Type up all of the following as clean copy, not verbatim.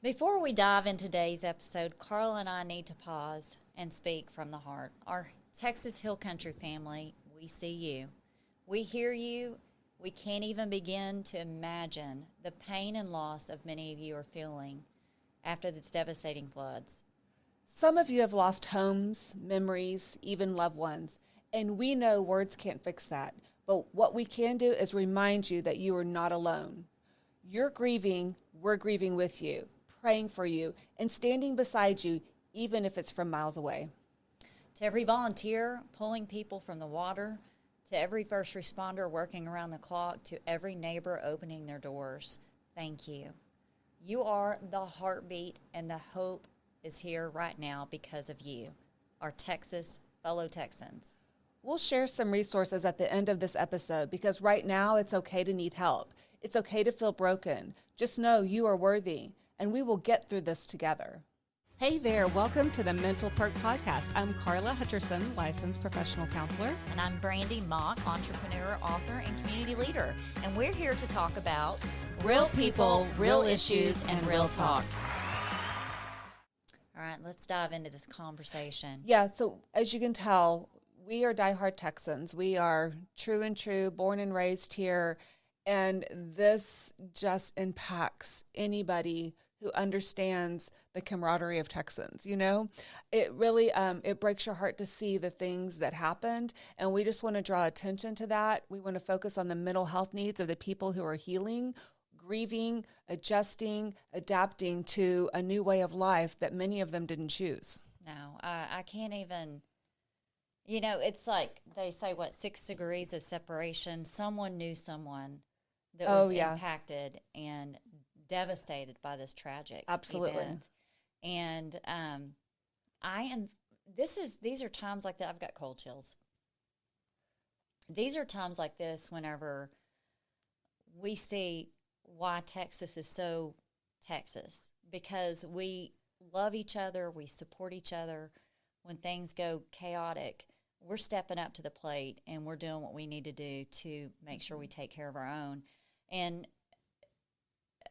Before we dive into today's episode, Carla and I need to pause and speak from the heart. Our Texas Hill Country family, we see you. We hear you. We can't even begin to imagine the pain and loss of many of you are feeling after these devastating floods. Some of you have lost homes, memories, even loved ones, and we know words can't fix that. But what we can do is remind you that you are not alone. You're grieving, we're grieving with you, praying for you, and standing beside you, even if it's from miles away. To every volunteer pulling people from the water, to every first responder working around the clock, to every neighbor opening their doors, thank you. You are the heartbeat, and the hope is here right now because of you, our Texas fellow Texans. We'll share some resources at the end of this episode because right now it's okay to need help. It's okay to feel broken. Just know you are worthy, and we will get through this together. Hey there, welcome to the Mental Perk Podcast. I'm Carla Hutcherson, licensed professional counselor. And I'm Brandi Mock, entrepreneur, author, and community leader. And we're here to talk about real people, real issues, and real talk. All right, let's dive into this conversation. Yeah, so as you can tell, we are diehard Texans. We are true and true, born and raised here. And this just impacts anybody who understands the camaraderie of Texans. You know, it really, it breaks your heart to see the things that happened. And we just want to draw attention to that. We want to focus on the mental health needs of the people who are healing, grieving, adjusting, adapting to a new way of life that many of them didn't choose. No, I can't even, you know, it's like they say, 6 degrees of separation. Someone knew someone that was impacted and devastated by this tragic event. And these are times like that. I've got cold chills. These are times like this whenever we see why Texas is so Texas, because we love each other, we support each other. When things go chaotic, we're stepping up to the plate and we're doing what we need to do to make sure we take care of our own. And,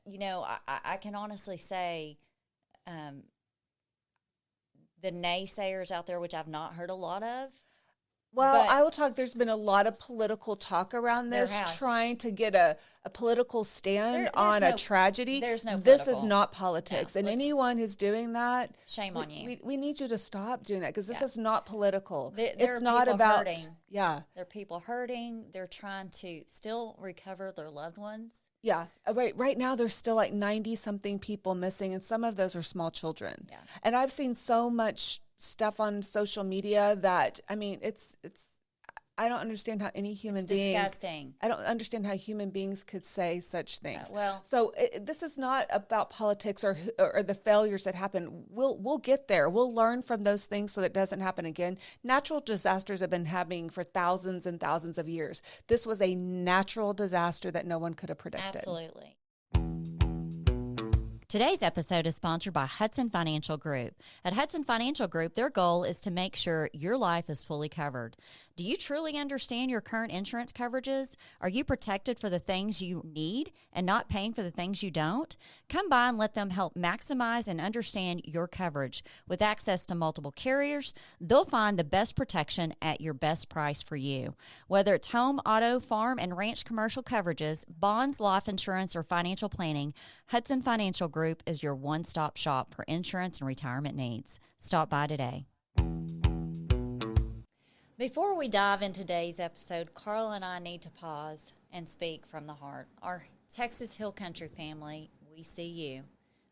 you know, I can honestly say the naysayers out there, which I've not heard a lot of. Well, I will talk. There's been a lot of political talk around this, trying to get a political stand on a tragedy. There's no This is not politics. No, and anyone who's doing that, shame on you. We need you to stop doing that because this is not political. It's not about hurting. Yeah. There are people hurting. They're trying to still recover their loved ones. Yeah, right now there's still like 90-something people missing, and some of those are small children. Yeah. And I've seen so much stuff on social media that, I mean, it's I don't understand how any human being. Disgusting. I don't understand how human beings could say such things. Well, so this is not about politics or the failures that happen. We'll get there. We'll learn from those things so that it doesn't happen again. Natural disasters have been happening for thousands and thousands of years. This was a natural disaster that no one could have predicted. Absolutely. Today's episode is sponsored by Hudson Financial Group. At Hudson Financial Group, their goal is to make sure your life is fully covered. Do you truly understand your current insurance coverages? Are you protected for the things you need and not paying for the things you don't? Come by and let them help maximize and understand your coverage. With access to multiple carriers, they'll find the best protection at your best price for you. Whether it's home, auto, farm, and ranch commercial coverages, bonds, life insurance, or financial planning, Hudson Financial Group is your one-stop shop for insurance and retirement needs. Stop by today. Before we dive into today's episode, Carla and I need to pause and speak from the heart. Our Texas Hill Country family, we see you.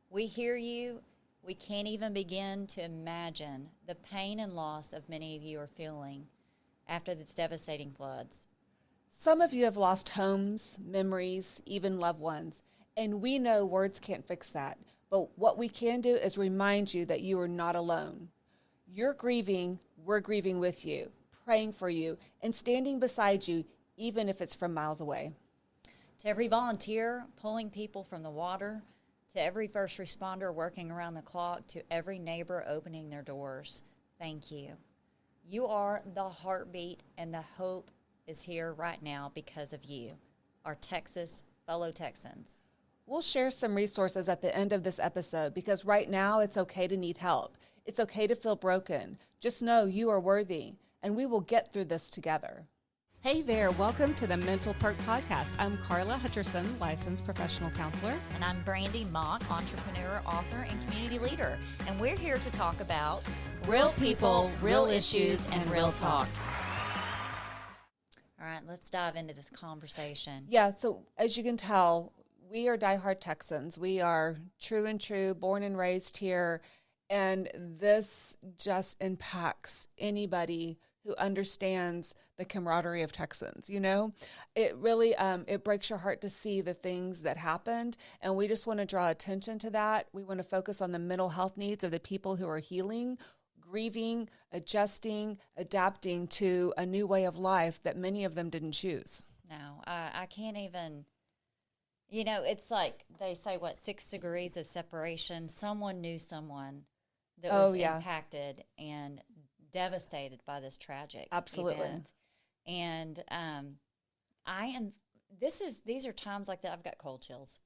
We hear you. We can't even begin to imagine the pain and loss of many of you are feeling after these devastating floods. Some of you have lost homes, memories, even loved ones, and we know words can't fix that. But what we can do is remind you that you are not alone. You're grieving, we're grieving with you, praying for you, and standing beside you, even if it's from miles away. To every volunteer pulling people from the water, to every first responder working around the clock, to every neighbor opening their doors, thank you. You are the heartbeat, and the hope is here right now because of you, our Texas fellow Texans. we'll share some resources at the end of this episode, because right now it's okay to need help. It's okay to feel broken. Just know you are worthy, and we will get through this together. Hey there, welcome to the Mental Perk Podcast. I'm Karla Hutcherson, licensed professional counselor. And I'm Brandi Mock, entrepreneur, author, and community leader. And we're here to talk about real people, real issues, and real talk. All right, let's dive into this conversation. Yeah, so as you can tell, we are diehard Texans. We are true and true, born and raised here. And this just impacts anybody who understands the camaraderie of Texans. You know, it really, it breaks your heart to see the things that happened. And we just want to draw attention to that. We want to focus on the mental health needs of the people who are healing, grieving, adjusting, adapting to a new way of life that many of them didn't choose. No, I can't even, you know, it's like they say, 6 degrees of separation. Someone knew someone that was impacted and devastated by this tragic event. And these are times like that. I've got cold chills.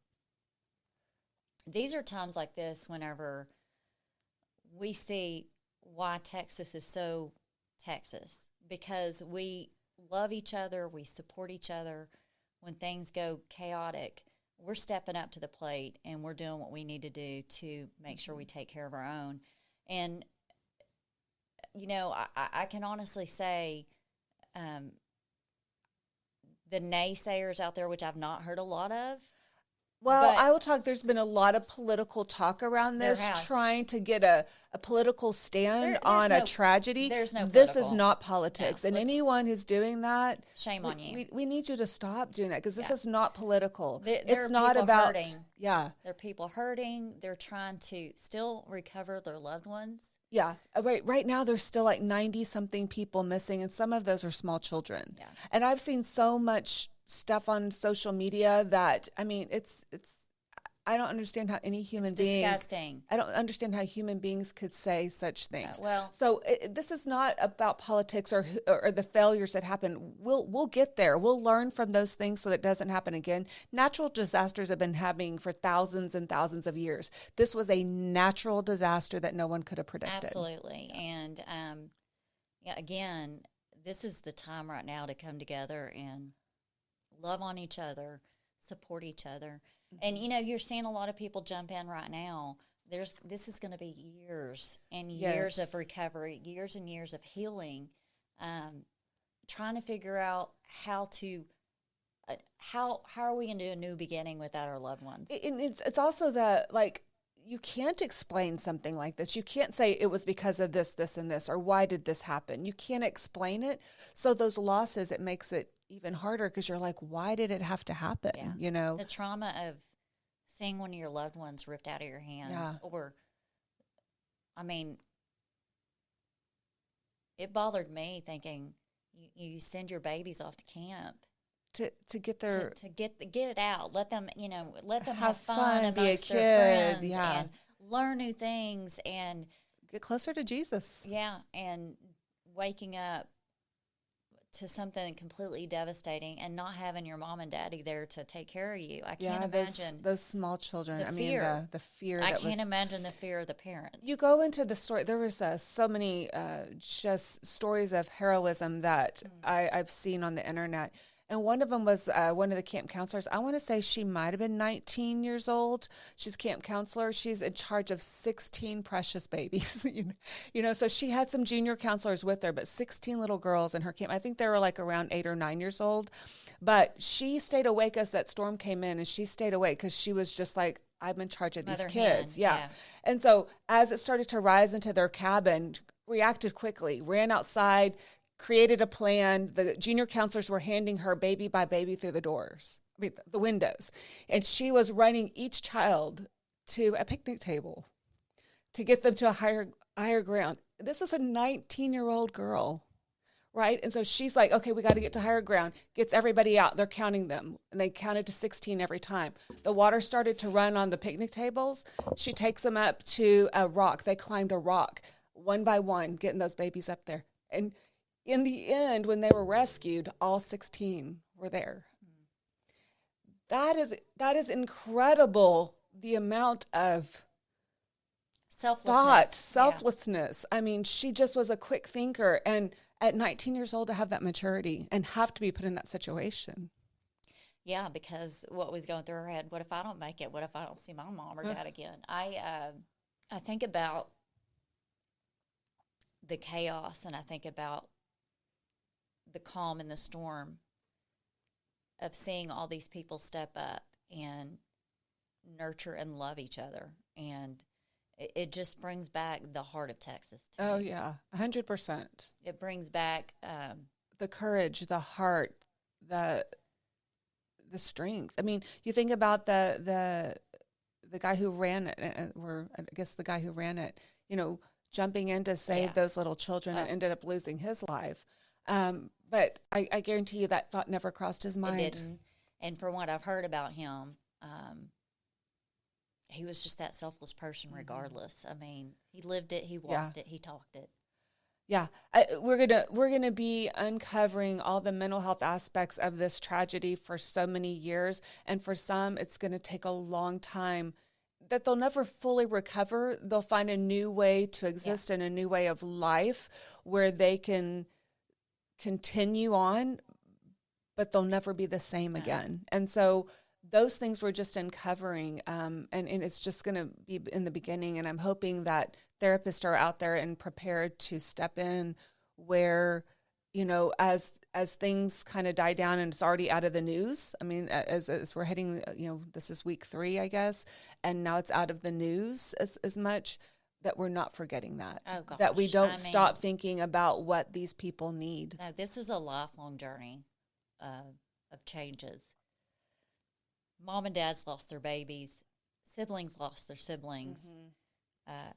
These are times like this whenever we see why Texas is so Texas, because we love each other, we support each other. When things go chaotic, we're stepping up to the plate and we're doing what we need to do to make sure we take care of our own. And you know, I can honestly say the naysayers out there, which I've not heard a lot of. Well, I will talk. There's been a lot of political talk around this, trying to get a political stand on a tragedy. There's no This is not politics. No, and anyone who's doing that, shame on you. We need you to stop doing that, because this is not political. It's not about hurting. Yeah. There are people hurting. They're trying to still recover their loved ones. Yeah, right now there's still like 90-something people missing, and some of those are small children. Yeah. And I've seen so much stuff on social media that, I mean, it's I don't understand how any human being. Disgusting. I don't understand how human beings could say such things. Well, so this is not about politics or the failures that happen. We'll get there. We'll learn from those things so that it doesn't happen again. Natural disasters have been happening for thousands and thousands of years. This was a natural disaster that no one could have predicted. Absolutely. And again, this is the time right now to come together and love on each other, support each other. And, you know, you're seeing a lot of people jump in right now. This is going to be years and years of recovery, years and years of healing, trying to figure out how are we going to do a new beginning without our loved ones? It's also that, like, you can't explain something like this. You can't say it was because of this, this, and this, or why did this happen? You can't explain it. So those losses, it makes it even harder, because you're like, why did it have to happen? Yeah. You know, the trauma of seeing one of your loved ones ripped out of your hands, or, I mean, it bothered me thinking you send your babies off to camp to get their to get it out, let them have fun be a amongst their kid, friends, and learn new things and get closer to Jesus. Yeah, and waking up to something completely devastating and not having your mom and daddy there to take care of you. I can't imagine those small children. The fear. The fear. I can't imagine the fear of the parents. You go into the story. There was so many just stories of heroism that I've seen on the internet. And one of them was one of the camp counselors. I want to say she might have been 19 years old. She's a camp counselor. She's in charge of 16 precious babies. you know, so she had some junior counselors with her, but 16 little girls in her camp. I think they were like around 8 or 9 years old. But she stayed awake as that storm came in, and she stayed awake because she was just like, I'm in charge of these kids. Yeah. And so as it started to rise into their cabin, reacted quickly, ran outside, created a plan. The junior counselors were handing her baby by baby through the windows. And she was running each child to a picnic table to get them to a higher ground. This is a 19-year-old girl, right? And so she's like, okay, we got to get to higher ground. Gets everybody out. They're counting them. And they counted to 16 every time. The water started to run on the picnic tables. She takes them up to a rock. They climbed a rock one by one, getting those babies up there. And in the end, when they were rescued, all 16 were there. That is incredible. The amount of thought, selflessness. I mean, she just was a quick thinker. And at 19 years old to have that maturity and have to be put in that situation. Yeah, because what was going through her head, what if I don't make it? What if I don't see my mom or dad again? I think about the chaos, and I think about the calm in the storm of seeing all these people step up and nurture and love each other. And it just brings back the heart of Texas to me. Oh, yeah, 100%. It brings back the courage, the heart, the strength. I mean, you think about the guy who ran it, or I guess the guy who ran it, jumping in to save those little children and ended up losing his life. But I guarantee you that thought never crossed his mind. It didn't. And from what I've heard about him, he was just that selfless person regardless. I mean, he lived it, he walked it, he talked it. Yeah, we're gonna be uncovering all the mental health aspects of this tragedy for so many years, and for some, it's gonna take a long time that they'll never fully recover. They'll find a new way to exist and a new way of life where they can continue on, but they'll never be the same again. And so those things we're just uncovering, and it's just going to be in the beginning. And I'm hoping that therapists are out there and prepared to step in where, as things kind of die down and it's already out of the news. I mean, as we're heading, this is week 3, I guess, and now it's out of the news as much, that we're not forgetting that. Oh, gosh. That we don't stop thinking about what these people need. No, this is a lifelong journey of changes. Mom and dad's lost their babies. Siblings lost their siblings.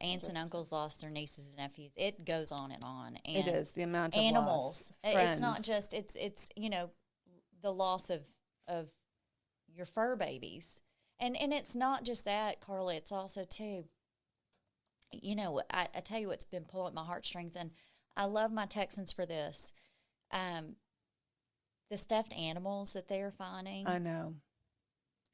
Aunts and uncles lost their nieces and nephews. It goes on and on. And it is the amount of animals. Loss, it's not just it's the loss of your fur babies, and it's not just that, Carla. It's also too. I tell you what's been pulling at my heartstrings, and I love my Texans for this. The stuffed animals that they are finding. I know.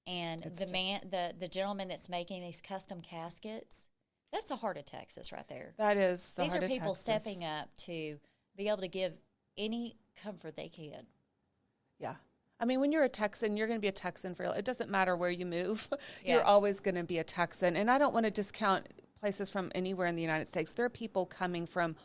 And the gentleman that's making these custom caskets, that's the heart of Texas right there. That is the These heart are of people Texas. stepping up to be able to give any comfort they can. Yeah. I mean, when you're a Texan, you're going to be a Texan for it doesn't matter where you move. Yeah. You're always going to be a Texan. And I don't want to discount places from anywhere in the United States. There are people coming from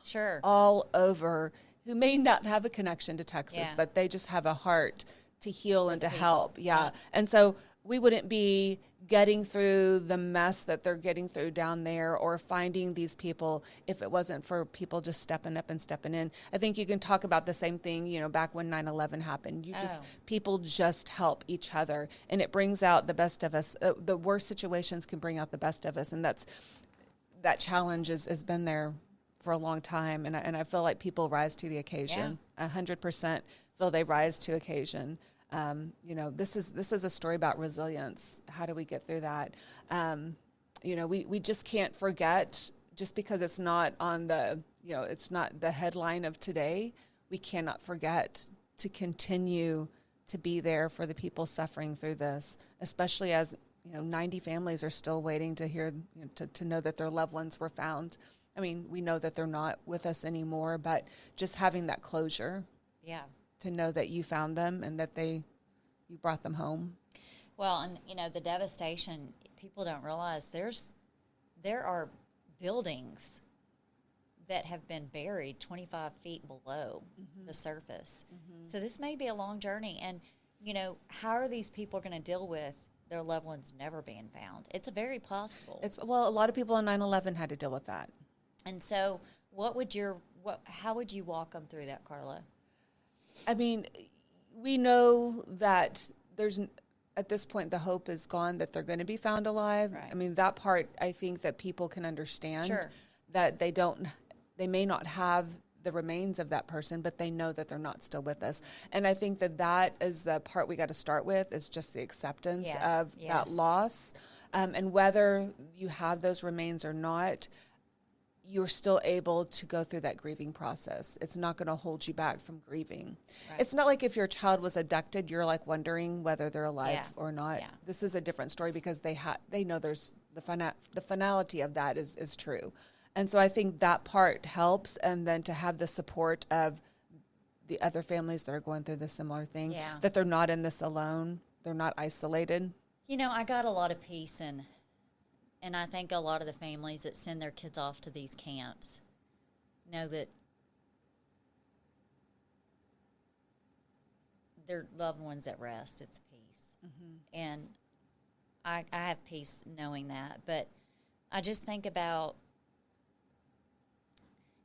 all over who may not have a connection to Texas, but they just have a heart to heal and to help. Yeah. And so we wouldn't be getting through the mess that they're getting through down there or finding these people if it wasn't for people just stepping up and stepping in. I think you can talk about the same thing, back when 9/11 happened. People just help each other, and it brings out the best of us. The worst situations can bring out the best of us, and that challenge has been there for a long time. And I feel like people rise to the occasion. 100% feel they rise to occasion. This is a story about resilience. How do we get through that? We just can't forget, just because it's not on it's not the headline of today. We cannot forget to continue to be there for the people suffering through this, especially as 90 families are still waiting to hear, to know that their loved ones were found. I mean, we know that they're not with us anymore, but just having that closure. Yeah. To know that you found them and that you brought them home. Well, and the devastation, people don't realize there are buildings that have been buried 25 feet below the surface. So this may be a long journey, and how are these people going to deal with their loved ones never being found? It's very possible. A lot of people on 9/11 had to deal with that. And so how would you walk them through that, Carla? I mean, we know that at this point, the hope is gone that they're going to be found alive. Right. I mean, that part, I think that people can understand that they may not have the remains of that person, but they know that they're not still with us. And I think that is the part we got to start with, is just the acceptance of that loss. And whether you have those remains or not, you're still able to go through that grieving process. It's not going to hold you back from grieving. Right. It's not like if your child was abducted, you're like wondering whether they're alive or not. Yeah. This is a different story because they know there's the finality of that is true. And so I think that part helps. And then to have the support of the other families that are going through the similar thing, that they're not in this alone. They're not isolated. You know, I got a lot of peace and I think a lot of the families that send their kids off to these camps know that their loved one's at rest. It's peace. Mm-hmm. And I have peace knowing that. But I just think about,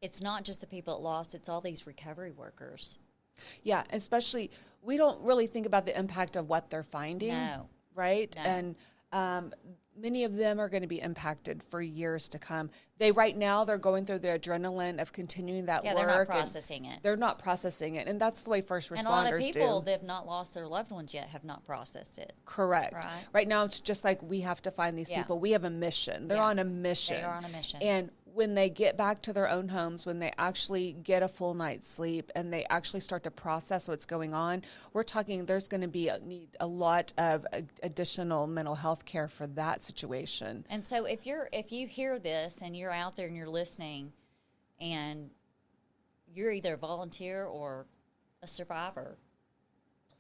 it's not just the people that lost, it's all these recovery workers. Yeah, especially, we don't really think about the impact of what they're finding. No. Right? No. And many of them are going to be impacted for years to come. They're going through the adrenaline of continuing that work. They're not processing it. They're not processing it. And that's the way first responders do. And a lot of people that have not lost their loved ones yet have not processed it. Correct. Right now, it's just like we have to find these people. We have a mission. They're on a mission. They are on a mission. And when they get back to their own homes, when they actually get a full night's sleep and they actually start to process what's going on, we're talking there's going to need a lot of additional mental health care for that situation. And so if you hear this and you're out there and you're listening and you're either a volunteer or a survivor,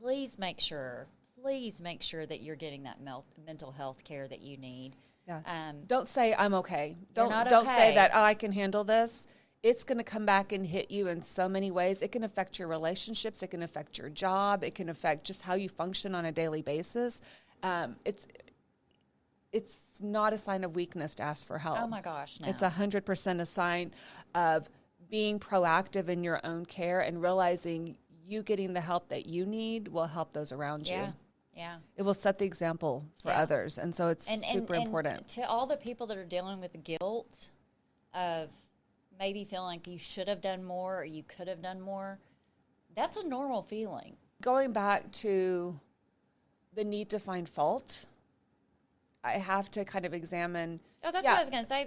please make sure that you're getting that mental health care that you need. Yeah. Don't say I'm okay. Don't okay. say that I can handle this. It's going to come back and hit you in so many ways. It can affect your relationships. It can affect your job. It can affect just how you function on a daily basis. It's not a sign of weakness to ask for help. Oh my gosh, no. It's 100% a sign of being proactive in your own care and realizing you getting the help that you need will help those around you. Yeah. It will set the example for others. And so it's super important. And to all the people that are dealing with the guilt of maybe feeling like you should have done more or you could have done more, that's a normal feeling. Going back to the need to find fault, I have to kind of examine. Oh, that's what I was going to say.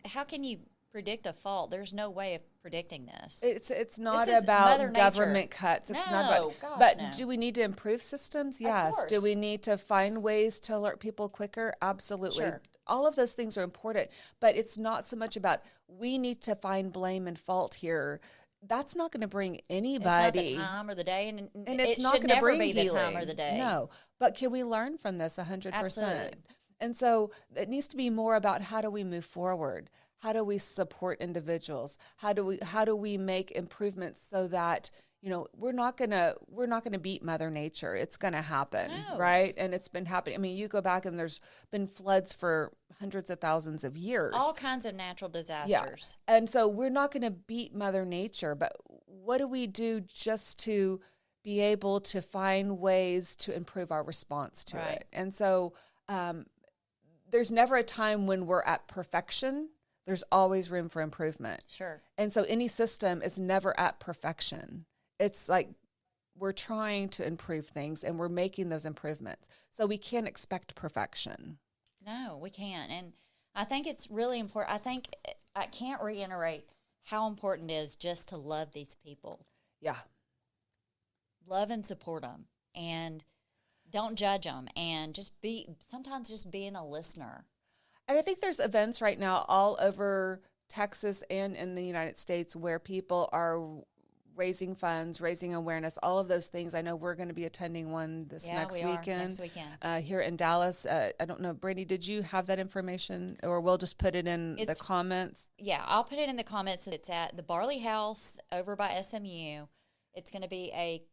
How can you predict a fault? There's no way of predicting this. It's not about government cuts. It's not about. But no. Do we need to improve systems? Yes. Do we need to find ways to alert people quicker? Absolutely. Sure. All of those things are important, but it's not so much about we need to find blame and fault here. That's not going to bring anybody. It's not the time or the day, and it's not going to bring healing. The time or the day. No, but can we learn from this 100%? Absolutely. And so it needs to be more about how do we move forward? How do we support individuals? How do we make improvements so that we're not gonna beat Mother Nature? It's gonna happen, right? And it's been happening. I mean, you go back and there's been floods for hundreds of thousands of years. All kinds of natural disasters. Yeah. And so we're not gonna beat Mother Nature, but what do we do just to be able to find ways to improve our response to it? And so there's never a time when we're at perfection. There's always room for improvement. Sure. And so any system is never at perfection. It's like we're trying to improve things and we're making those improvements. So we can't expect perfection. No, we can't. And I think it's really important. I can't reiterate how important it is just to love these people. Yeah. Love and support them. And don't judge them. And sometimes just being a listener. And I think there's events right now all over Texas and in the United States where people are raising funds, raising awareness, all of those things. I know we're going to be attending one next weekend. Here in Dallas. I don't know, Brandi, did you have that information, or we'll just put it in the comments? Yeah, I'll put it in the comments. It's at the Barley House over by SMU. It's going to be a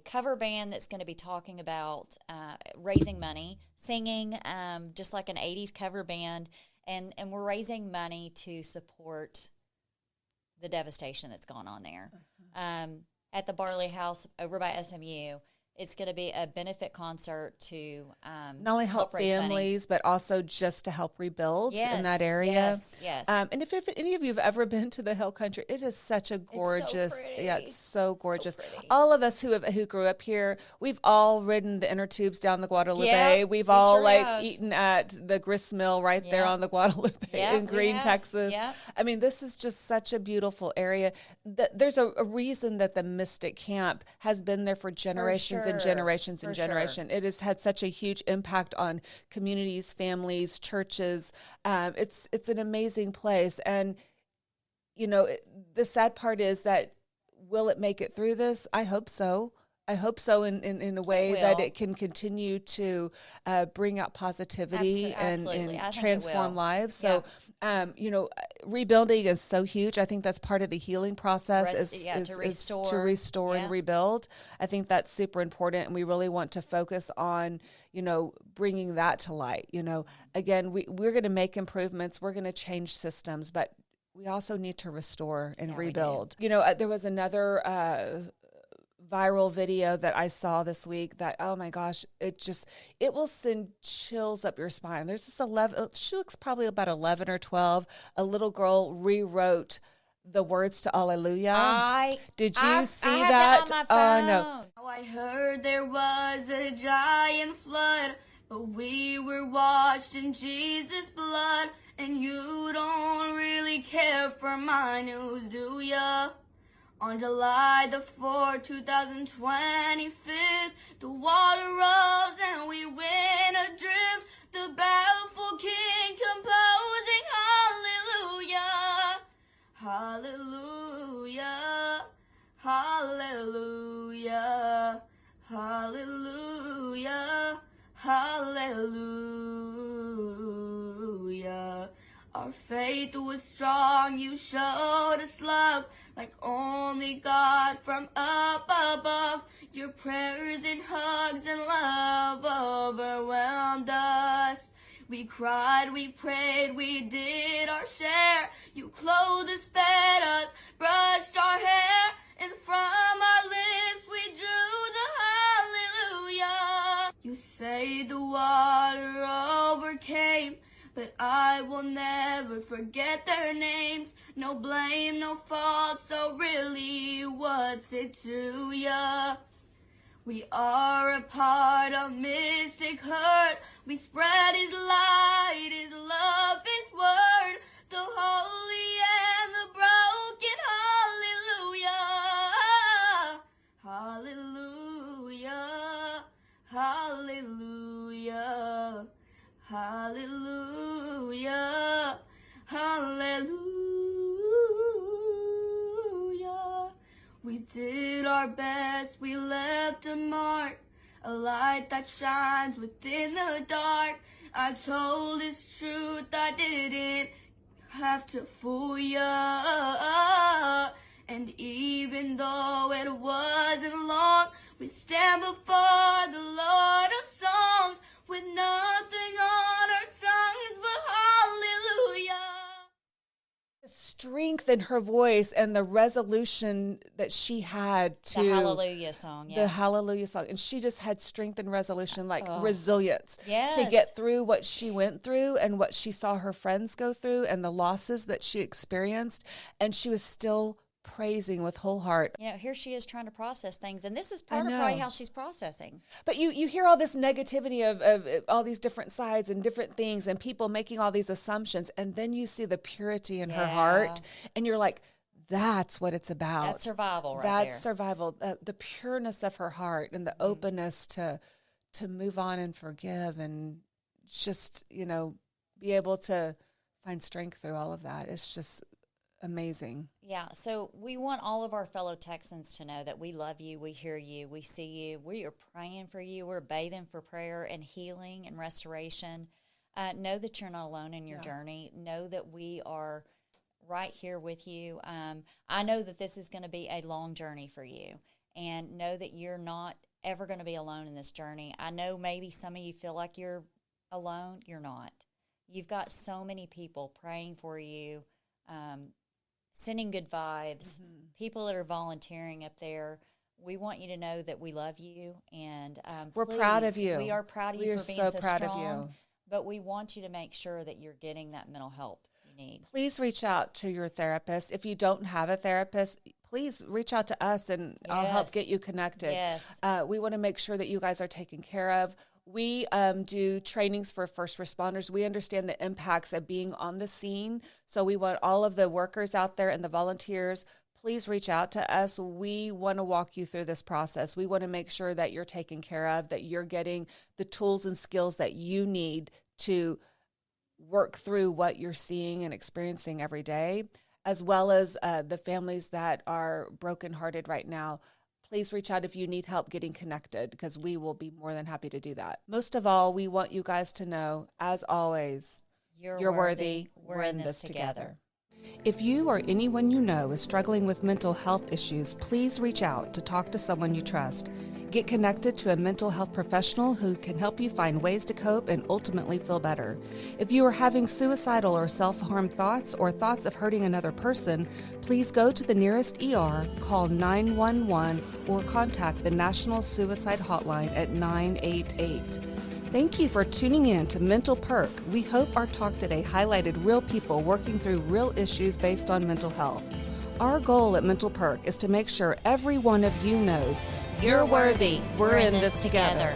cover band that's going to be talking about raising money, singing, just like an 80s cover band, and we're raising money to support the devastation that's gone on there. At the Barley House over by SMU, It's going to be a benefit concert to not only help raise money. families, but also just to help rebuild in that area. Yes. And if any of you have ever been to the Hill Country, it is such a gorgeous, it's so gorgeous. So pretty. All of us who grew up here, we've all ridden the inner tubes down the Guadalupe. Yep, We've we all sure have. eaten at the grist mill right there on the Guadalupe in Green, Texas. Yep. I mean, this is just such a beautiful area. There's a reason that the Mystic Camp has been there for generations and generations and generation. It has had such a huge impact on communities, families, churches. It's an amazing place. And, the sad part is that, will it make it through this? I hope so. I hope so in a way that it can continue to bring out positivity and transform lives. So, rebuilding is so huge. I think that's part of the healing process is to restore and rebuild. I think that's super important, and we really want to focus on, bringing that to light. Again, we're going to make improvements. We're going to change systems, but we also need to restore and rebuild. There was another viral video that I saw this week that, oh my gosh, it will send chills up your spine. There's this she looks probably about 11 or 12. A little girl rewrote the words to Alleluia. Did you see that? Oh no. I heard there was a giant flood, but we were washed in Jesus' blood, and you don't really care for my news, do ya? On July the 4th, 2025, the water rose and we went adrift. The baffled king composing hallelujah, hallelujah, hallelujah, hallelujah. Our faith was strong, you showed us love like only God from up above. Your prayers and hugs and love overwhelmed us. We cried, we prayed, we did our share. You clothed us, fed us, brushed our hair, and from our lips we drew the hallelujah. You say the water overcame, but I will never forget their names. No blame, no fault, so really what's it to ya? We are a part of Mystic Herd. We spread His light, His love, His word, the holy and the broken. Hallelujah, hallelujah, hallelujah, hallelujah. We did our best, we left a mark, a light that shines within the dark. I told His truth, I didn't have to fool ya. And even though it wasn't long, we stand before the Lord of songs with nothing on our tongues but hallelujah. The strength in her voice and the resolution that she had to the Hallelujah song, the Hallelujah song, and she just had strength and resolution, like resilience to get through what she went through and what she saw her friends go through and the losses that she experienced, and she was still praising with whole heart. Here she is trying to process things, and this is part of probably how she's processing. But you hear all this negativity of all these different sides and different things and people making all these assumptions, and then you see the purity in her heart, and you're like, that's what it's about. That's survival That's survival. The pureness of her heart and the openness to move on and forgive and just, be able to find strength through all of that. It's just amazing. Yeah, so we want all of our fellow Texans to know that we love you, we hear you, we see you, we are praying for you, we're bathing for prayer and healing and restoration. Know that you're not alone in your journey. Know that we are right here with you. I know that this is going to be a long journey for you, and know that you're not ever going to be alone in this journey. I know maybe some of you feel like you're alone. You're not. You've got so many people praying for you, sending good vibes, people that are volunteering up there. We want you to know that we love you, and we're proud of please, you. We are proud of We you are for being so so proud of strong, you. but we want you to make sure that you're getting that mental help you need. Please reach out to your therapist. If you don't have a therapist, please reach out to us, and I'll help Yes. get you connected. Yes. We want to make sure that you guys are taken care of. We do trainings for first responders. We understand the impacts of being on the scene. So we want all of the workers out there and the volunteers, please reach out to us. We want to walk you through this process. We want to make sure that you're taken care of, that you're getting the tools and skills that you need to work through what you're seeing and experiencing every day, as well as the families that are brokenhearted right now. Please reach out if you need help getting connected, because we will be more than happy to do that. Most of all, we want you guys to know, as always, you're worthy. We're in this together. If you or anyone you know is struggling with mental health issues, please reach out to talk to someone you trust. Get connected to a mental health professional who can help you find ways to cope and ultimately feel better. If you are having suicidal or self-harm thoughts or thoughts of hurting another person, please go to the nearest ER, call 911, or contact the National Suicide Hotline at 988. Thank you for tuning in to Mental Perk. We hope our talk today highlighted real people working through real issues based on mental health. Our goal at Mental Perk is to make sure every one of you knows you're worthy. We're in this together.